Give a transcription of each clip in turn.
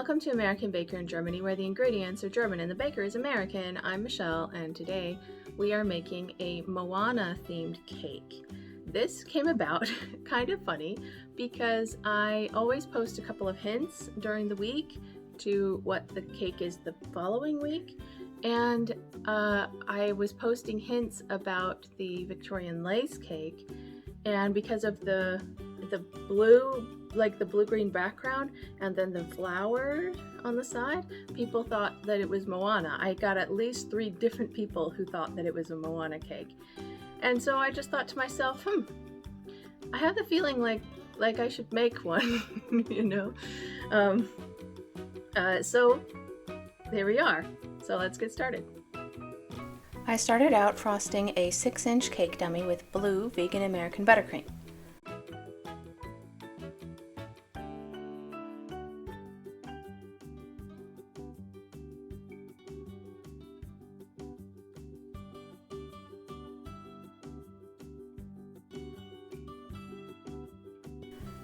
Welcome to American Baker in Germany, where the ingredients are German and the baker is American. I'm Michelle, and today we are making a Moana themed cake. This came about kind of funny because I always post a couple of hints during the week to what the cake is the following week, and I was posting hints about the Victorian lace cake, and because of the blue, like the blue-green background and then the flower on the side, people thought that it was Moana. I got at least 3 different people who thought that it was a Moana cake. And so I just thought to myself, I have the feeling like I should make one, you know? So there we are. So let's get started. I started out frosting a 6-inch cake dummy with blue vegan American buttercream.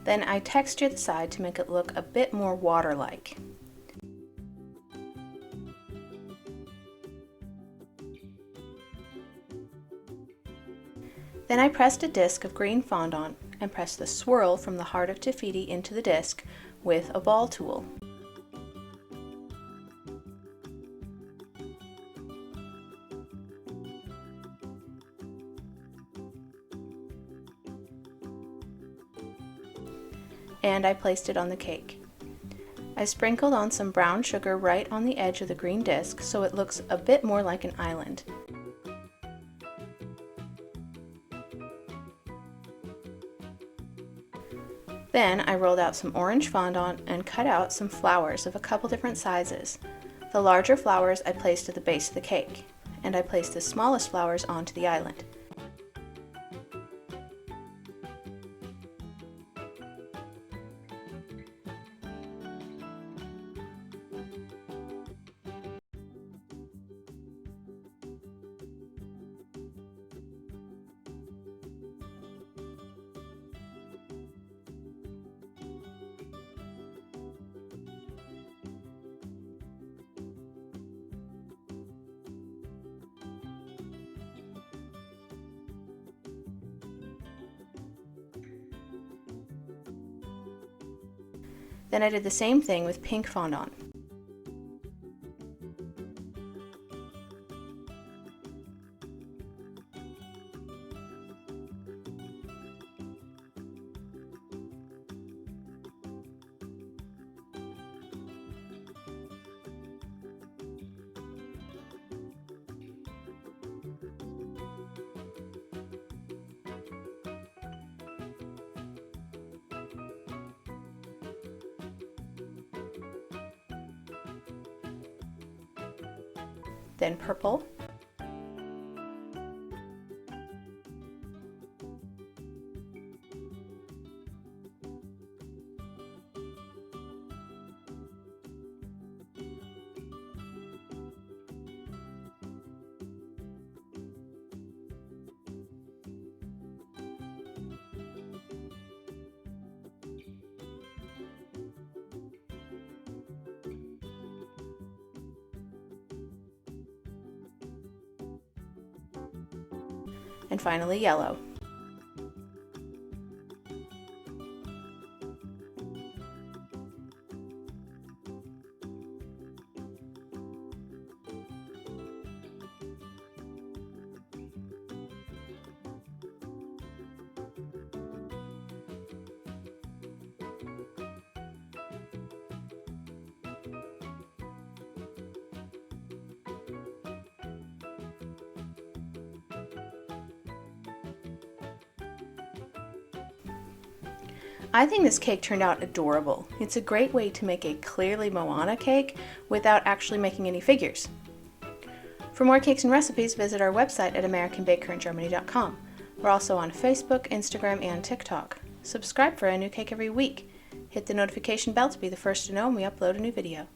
Then I texture the side to make it look a bit more water-like. Then I pressed a disc of green fondant and pressed the swirl from the heart of Tafiti into the disc with a ball tool. And I placed it on the cake. I sprinkled on some brown sugar right on the edge of the green disc so it looks a bit more like an island. Then I rolled out some orange fondant and cut out some flowers of a couple different sizes. The larger flowers I placed at the base of the cake, and I placed the smallest flowers onto the island. Then I did the same thing with pink fondant. Then purple, and finally yellow. I think this cake turned out adorable. It's a great way to make a clearly Moana cake without actually making any figures. For more cakes and recipes, visit our website at AmericanBakerInGermany.com. We're also on Facebook, Instagram, and TikTok. Subscribe for a new cake every week. Hit the notification bell to be the first to know when we upload a new video.